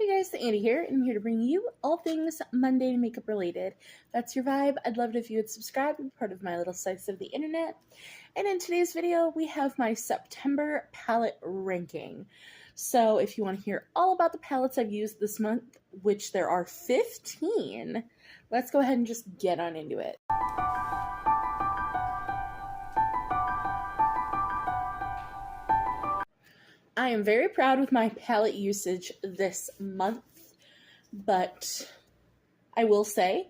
Hey guys, Andy here, and I'm here to bring you all things mundane makeup related. If that's your vibe, I'd love it if you would subscribe and be part of my little slice of the internet. And in today's video, we have my September palette ranking. So if you want to hear all about the palettes I've used this month, which there are 15, let's go ahead and just get on into it. I am very proud with my palette usage this month, but I will say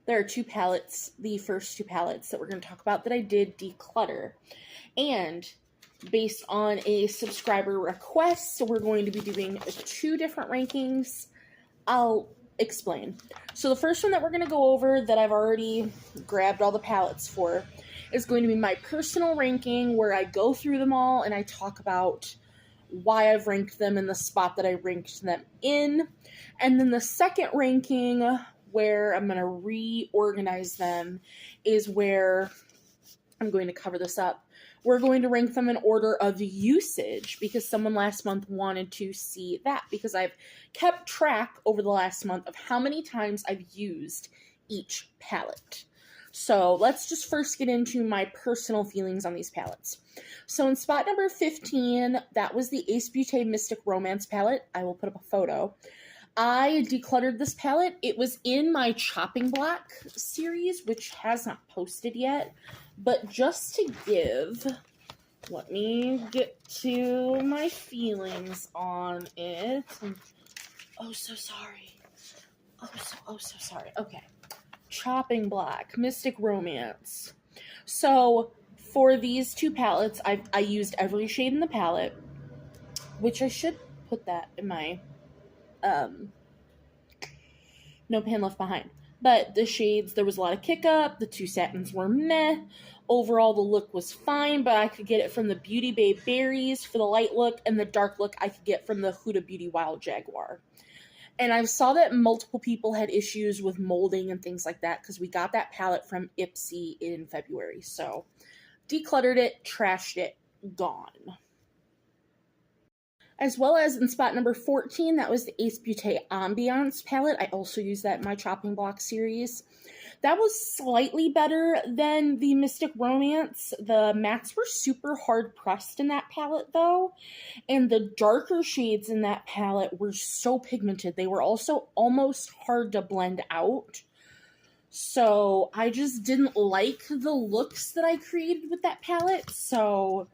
there are two palettes, the first two palettes that we're going to talk about that I did declutter. And based on a subscriber request, we're going to be doing two different rankings. I'll explain. So the first one that we're going to go over that I've already grabbed all the palettes for is going to be my personal ranking, where I go through them all and I talk about why I've ranked them in the spot that I ranked them in. And then the second ranking, where I'm going to reorganize them, is where I'm going to cover this up. We're going to rank them in order of usage, because someone last month wanted to see that, because I've kept track over the last month of how many times I've used each palette. So let's just first get into my personal feelings on these palettes. So in spot number 15, that was the Ace Beaute Mystic Romance palette. I will put up a photo. I decluttered this palette. It was in my chopping block series, which has not posted yet. But just to give, let me get to my feelings on it. Oh, so sorry. Oh, so sorry. Okay. Chopping block, Mystic Romance. So for these two palettes, I used every shade in the palette, which I should put that in my no pan left behind. But the shades, there was a lot of kick up. The two satins were meh. Overall, the look was fine, but I could get it from the Beauty Bay Berries for the light look, and the dark look I could get from the Huda Beauty Wild Jaguar. And I saw that multiple people had issues with molding and things like that, because we got that palette from Ipsy in February. So decluttered it, trashed it, gone. As well as in spot number 14, that was the Ace Beaute Ambiance palette. I also used that in my chopping block series. That was slightly better than the Mystic Romance. The mattes were super hard pressed in that palette though. And the darker shades in that palette were so pigmented. They were also almost hard to blend out. So I just didn't like the looks that I created with that palette. So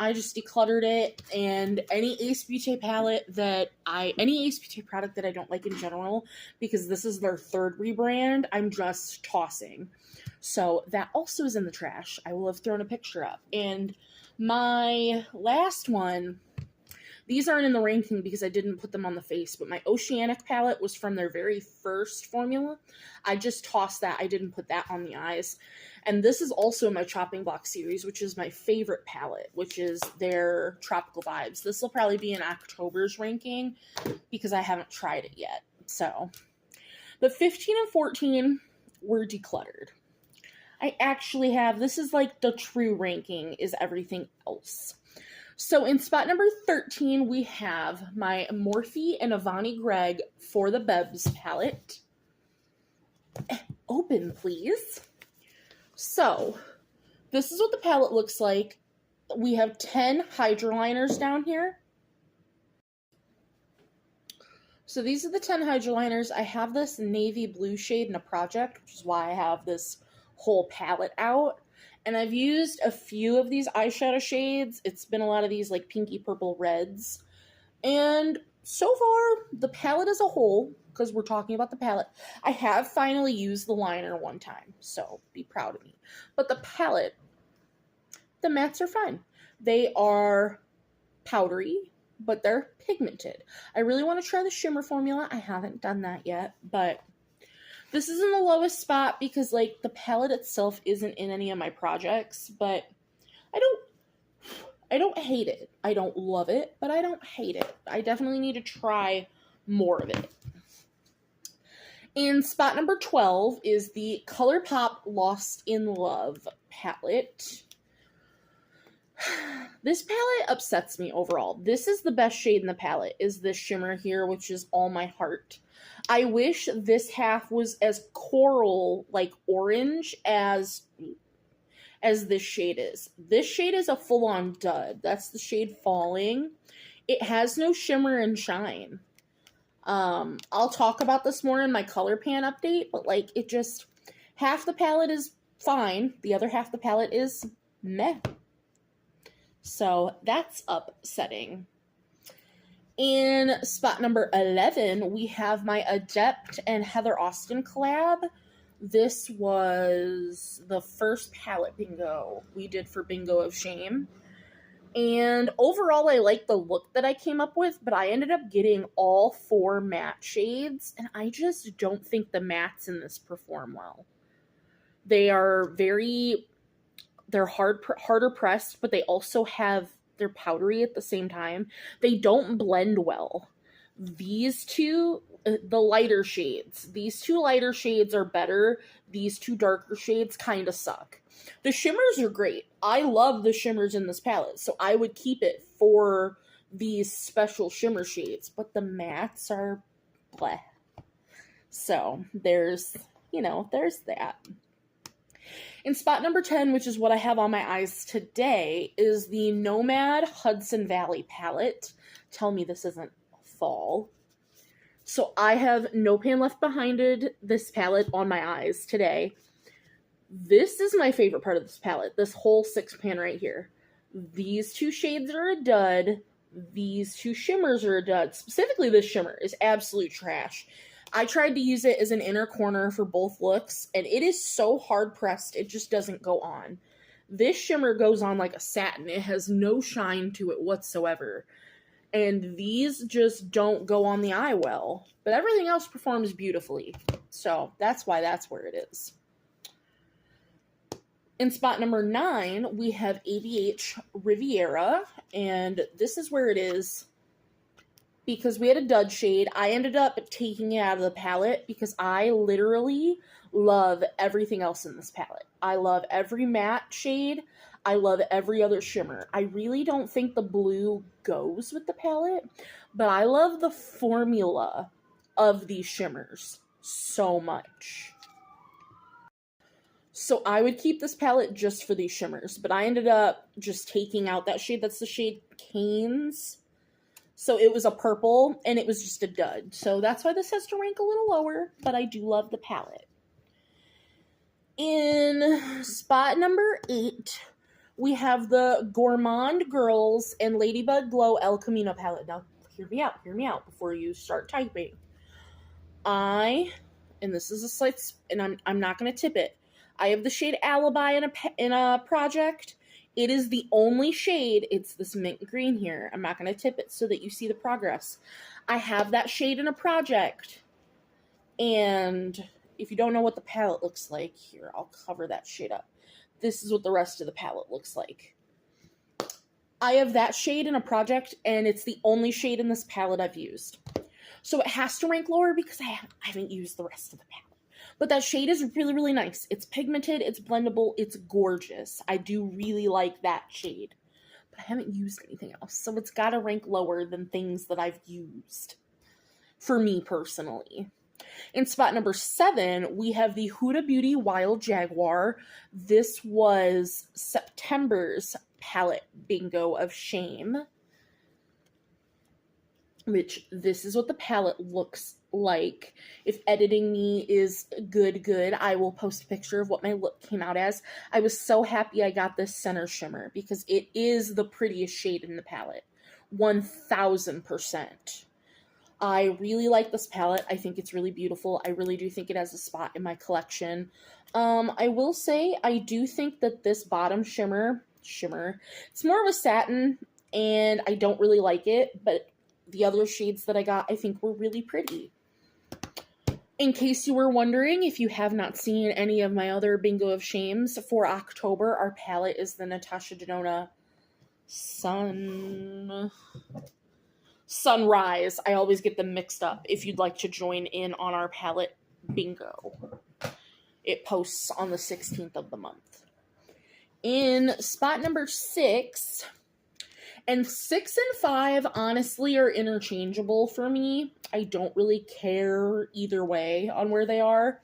I just decluttered it, and any Ace Beaute palette any Ace Beaute product that I don't like in general, because this is their third rebrand, I'm just tossing. So that also is in the trash. I will have thrown a picture up. And my last one, these aren't in the ranking because I didn't put them on the face, but my Oceanic palette was from their very first formula. I just tossed that. I didn't put that on the eyes. And this is also my chopping block series, which is my favorite palette, which is their Tropical Vibes. This will probably be in October's ranking because I haven't tried it yet. So, but 15 and 14 were decluttered. I actually have, this is like the true ranking, is everything else. So in spot number 13, we have my Morphe and Avani Greg For the Bebs palette. Open, please. So this is what the palette looks like. We have 10 hydroliners down here. So these are the 10 hydroliners. I have this navy blue shade in a project, which is why I have this whole palette out. And I've used a few of these eyeshadow shades. It's been a lot of these like pinky purple reds. And so far, the palette as a whole, because we're talking about the palette, I have finally used the liner one time. So be proud of me. But the palette, the mattes are fine. They are powdery, but they're pigmented. I really want to try the shimmer formula. I haven't done that yet, but this is in the lowest spot because, like, the palette itself isn't in any of my projects, but I don't hate it. I don't love it, but I don't hate it. I definitely need to try more of it. In spot number 12 is the ColourPop Lost in Love palette. This palette upsets me overall. This is the best shade in the palette, is this shimmer here, which is All My Heart. I wish this half was as coral, like orange, as this shade is. This shade is a full-on dud. That's the shade Falling. It has no shimmer and shine. I'll talk about this more in my color pan update, but like it just, half the palette is fine. The other half of the palette is meh. So that's upsetting. In spot number 11, we have my Adept and Heather Austin collab. This was the first palette bingo we did for Bingo of Shame. And overall, I like the look that I came up with, but I ended up getting all 4 matte shades, and I just don't think the mattes in this perform well. They are they're harder pressed, but they also they're powdery at the same time. They don't blend well. These two, the lighter shades, these 2 lighter shades are better. These 2 darker shades kind of suck. The shimmers are great. I love the shimmers in this palette, so I would keep it for these special shimmer shades, but the mattes are bleh. So there's that. In spot number 10, which is what I have on my eyes today, is the Nomad Hudson Valley palette. Tell me this isn't fall. So I have No Pan Left Behinded this palette on my eyes today. This is my favorite part of this palette, this whole 6-pan right here. These 2 shades are a dud. These 2 shimmers are a dud. Specifically, this shimmer is absolute trash. I tried to use it as an inner corner for both looks, and it is so hard pressed, it just doesn't go on. This shimmer goes on like a satin. It has no shine to it whatsoever. And these just don't go on the eye well. But everything else performs beautifully. So that's why that's where it is. In spot number 9, we have ABH Riviera, and this is where it is. Because we had a dud shade, I ended up taking it out of the palette because I literally love everything else in this palette. I love every matte shade. I love every other shimmer. I really don't think the blue goes with the palette, but I love the formula of these shimmers so much. So I would keep this palette just for these shimmers, but I ended up just taking out that shade. That's the shade Canes. So it was a purple, and it was just a dud. So that's why this has to rank a little lower, but I do love the palette. In spot number 8, we have the Gourmand Girls and Ladybug Glow El Camino palette. Now, hear me out before you start typing. And this is a slight, and I'm not going to tip it. I have the shade Alibi in a project. It is the only shade. It's this mint green here. I'm not going to tip it so that you see the progress. I have that shade in a project. And if you don't know what the palette looks like, here, I'll cover that shade up. This is what the rest of the palette looks like. I have that shade in a project, and it's the only shade in this palette I've used. So it has to rank lower because I haven't used the rest of the palette. But that shade is really, really nice. It's pigmented, it's blendable, it's gorgeous. I do really like that shade. But I haven't used anything else, so it's got to rank lower than things that I've used. For me, personally. In spot number 7, we have the Huda Beauty Wild Jaguar. This was September's palette bingo of shame. Which, this is what the palette looks like. If editing me is good, I will post a picture of what my look came out as. I was so happy I got this center shimmer because it is the prettiest shade in the palette. 1000%. I really like this palette. I think it's really beautiful. I really do think it has a spot in my collection. I will say, I do think that this bottom shimmer, it's more of a satin, and I don't really like it, but the other shades that I got, I think, were really pretty. In case you were wondering, if you have not seen any of my other Bingo of Shames, for October, our palette is the Natasha Denona Sunrise. I always get them mixed up. If you'd like to join in on our palette bingo, it posts on the 16th of the month. In spot number 6, and 6 and 5 honestly are interchangeable for me. I don't really care either way on where they are.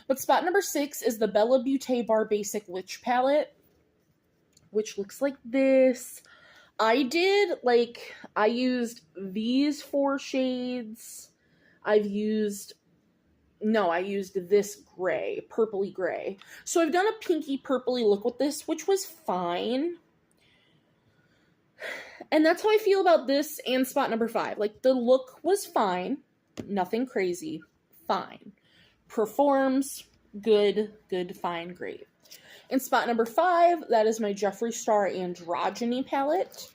But spot number 6 is the Bella Beaute Bar Basic Witch Palette, which looks like this. I used these 4 shades. I used this gray, purpley gray. So I've done a pinky purpley look with this, which was fine. And that's how I feel about this and spot number 5. Like, the look was fine. Nothing crazy. Fine. Performs. Good, fine, great. In spot number 5, that is my Jeffree Star Androgyny palette.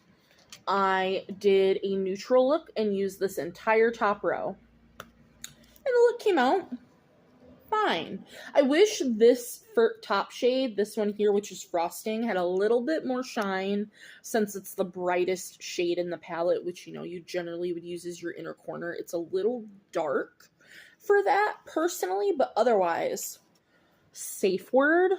I did a neutral look and used this entire top row. And the look came out fine. I wish this top shade, this one here, which is Frosting, had a little bit more shine, since it's the brightest shade in the palette, which, you know, you generally would use as your inner corner. It's a little dark for that, personally, but otherwise, safe word.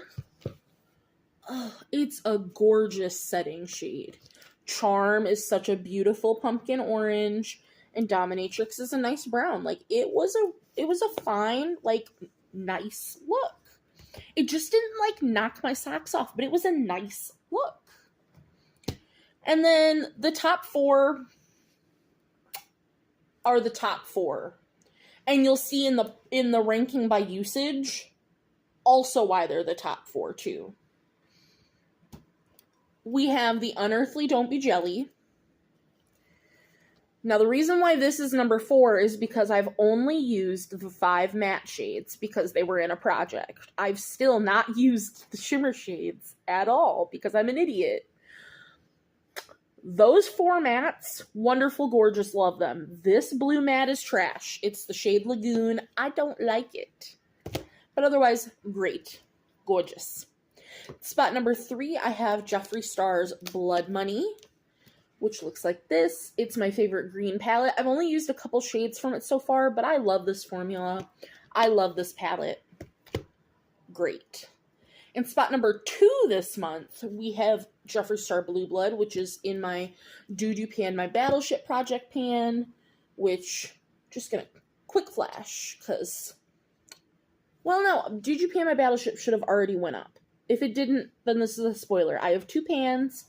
Oh, it's a gorgeous setting shade. Charm is such a beautiful pumpkin orange, and Dominatrix is a nice brown. Like, it was a fine, like, nice look. It just didn't, like, knock my socks off, but it was a nice look. And then the top 4 are the top 4. And you'll see in the ranking by usage also why they're the top 4 too. We have the Unearthly Don't Be Jelly. Now, the reason why this is number 4 is because I've only used the 5 matte shades because they were in a project. I've still not used the shimmer shades at all because I'm an idiot. Those 4 mattes, wonderful, gorgeous, love them. This blue matte is trash. It's the shade Lagoon. I don't like it. But otherwise, great. Gorgeous. Spot number 3, I have Jeffree Star's Blood Money, which looks like this. It's my favorite green palette. I've only used a couple shades from it so far, but I love this formula. I love this palette. Great. In spot number 2 this month, we have Jeffree Star Blue Blood, which is in my Doo pan, my Battleship project pan, which, just gonna quick flash, because, well, no, Doo pan, my Battleship should have already went up. If it didn't, then this is a spoiler. I have 2 pans.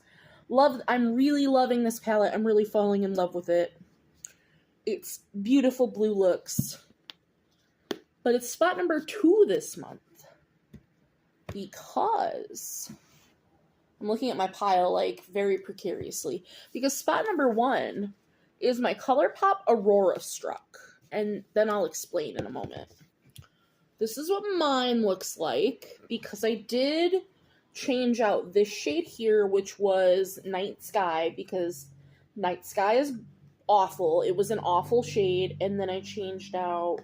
I'm really loving this palette. I'm really falling in love with it. It's beautiful blue looks. But it's spot number 2 this month. Because I'm looking at my pile, like, very precariously. Because spot number 1 is my ColourPop Aurora Struck. And then I'll explain in a moment. This is what mine looks like, because I did change out this shade here, which was Night Sky, because Night Sky is awful. It was an awful shade, and then I changed out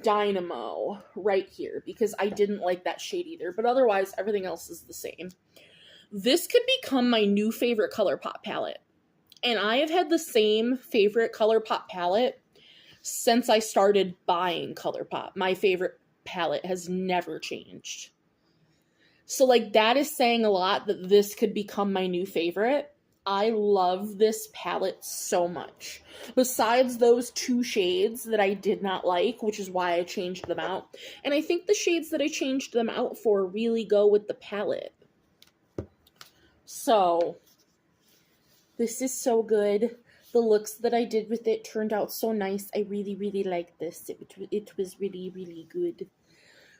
Dynamo right here, because I didn't like that shade either, but otherwise, everything else is the same. This could become my new favorite ColourPop palette, and I have had the same favorite ColourPop palette since I started buying ColourPop. My favorite palette has never changed. So, like, that is saying a lot that this could become my new favorite. I love this palette so much. Besides those 2 shades that I did not like, which is why I changed them out. And I think the shades that I changed them out for really go with the palette. So, this is so good. The looks that I did with it turned out so nice. I really, really like this. It was really, really good.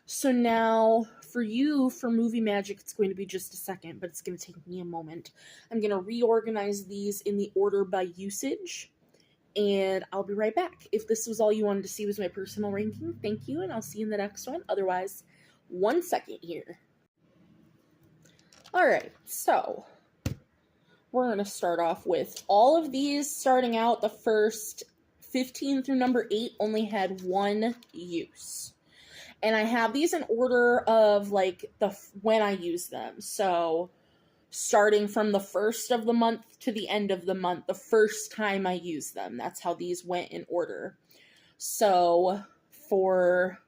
So now, for you, for Movie Magic, it's going to be just a second, but it's going to take me a moment. I'm going to reorganize these in the order by usage, and I'll be right back. If this was all you wanted to see was my personal ranking, thank you, and I'll see you in the next one. Otherwise, 1 second here. Alright, so we're going to start off with all of these starting out. The first 15 through number 8 only had 1 use. And I have these in order of, like, when I use them. So, starting from the first of the month to the end of the month, the first time I use them. That's how these went in order. So, for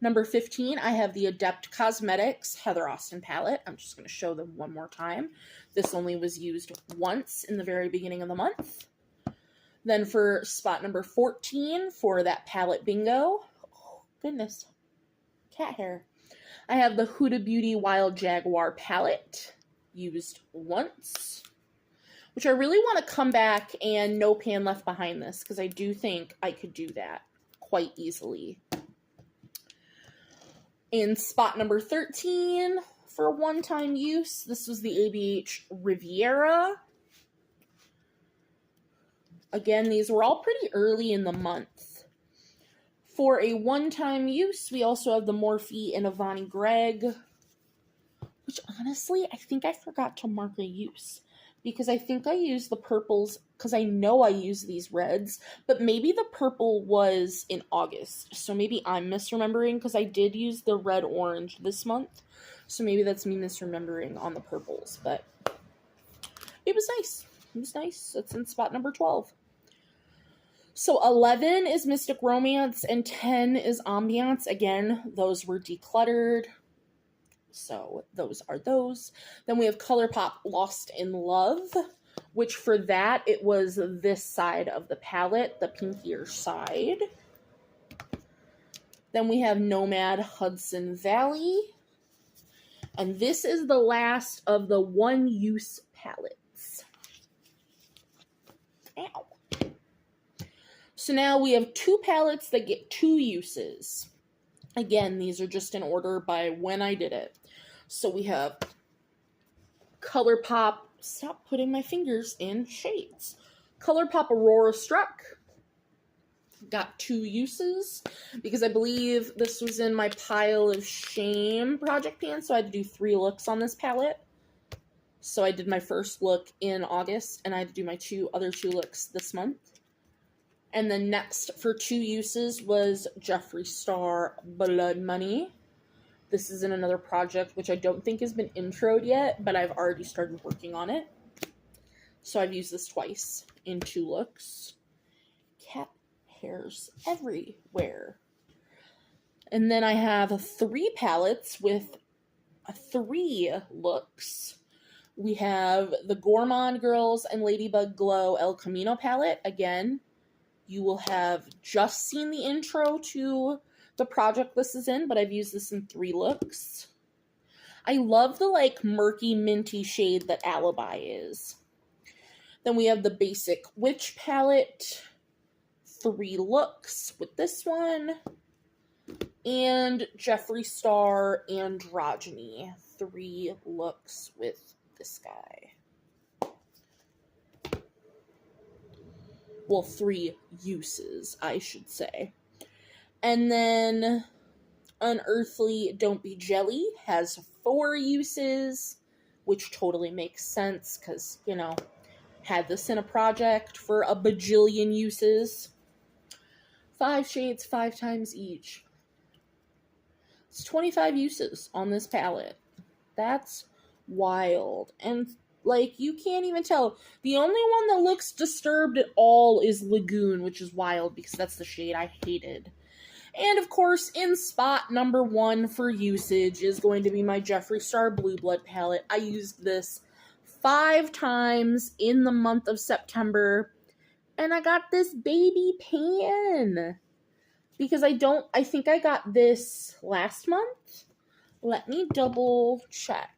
Number 15, I have the Adept Cosmetics Heather Austin palette. I'm just going to show them one more time. This only was used once in the very beginning of the month. Then for spot number 14, for that palette bingo, oh, goodness, cat hair. I have the Huda Beauty Wild Jaguar palette, used once, which I really want to come back and no pan left behind this, because I do think I could do that quite easily. In spot number 13, for one-time use, this was the ABH Riviera. Again, these were all pretty early in the month. For a one-time use, we also have the Morphe and Avani Gregg, which honestly, I think I forgot to mark a use, because I think I used the purples, because I know I used these reds, but maybe the purple was in August, so maybe I'm misremembering, because I did use the red-orange this month, so maybe that's me misremembering on the purples, but it was nice. It was nice. It's in spot number 12. So 11 is Mystic Romance, and 10 is Ambiance. Again, those were decluttered. So those are those. Then we have ColourPop Lost in Love, which for that, it was this side of the palette, the pinkier side. Then we have Nomad Hudson Valley. And this is the last of the one-use palettes. Ow. So now we have 2 palettes that get 2 uses. Again, these are just in order by when I did it. So we have ColourPop, stop putting my fingers in shades. ColourPop Aurora Struck. Got 2 uses because I believe this was in my pile of shame project pans, so I had to do 3 looks on this palette. So I did my first look in August, and I had to do my other two looks this month. And then next for 2 uses was Jeffree Star Blood Money. This is in another project, which I don't think has been introed yet, but I've already started working on it. So I've used this twice in 2 looks. Cat hairs everywhere. And then I have 3 palettes with 3 looks. We have the Gourmand Girls and Ladybug Glow El Camino palette. Again, you will have just seen the intro to the project this is in, but I've used this in 3 looks. I love the like murky minty shade that Alibi is. Then we have the Basic Witch palette, 3 looks with this one, and Jeffree Star Androgyny, 3 looks with this guy. Well, 3 uses, I should say. And then Unearthly Don't Be Jelly has 4 uses, which totally makes sense because, you know, had this in a project for a bajillion uses. 5 shades, 5 times each. It's 25 uses on this palette. That's wild. And, like, you can't even tell. The only one that looks disturbed at all is Lagoon, which is wild because that's the shade I hated. And, of course, in spot number 1 for usage is going to be my Jeffree Star Blue Blood palette. I used this 5 times in the month of September, and I got this baby pan. Because I think I got this last month. Let me double check.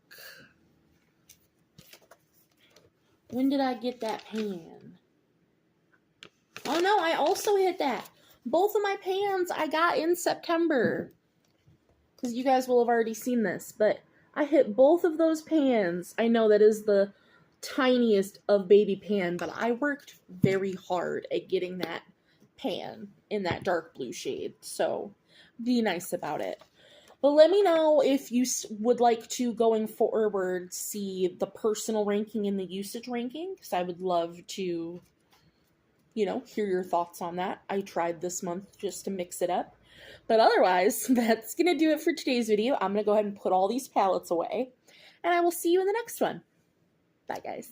When did I get that pan? Oh no, I also hit that. Both of my pans I got in September. Because you guys will have already seen this. But I hit both of those pans. I know that is the tiniest of baby pan. But I worked very hard at getting that pan in that dark blue shade. So be nice about it. But let me know if you would like to, going forward, see the personal ranking and the usage ranking. Because I would love to, you know, hear your thoughts on that. I tried this month just to mix it up. But otherwise, that's going to do it for today's video. I'm going to go ahead and put all these palettes away. And I will see you in the next one. Bye, guys.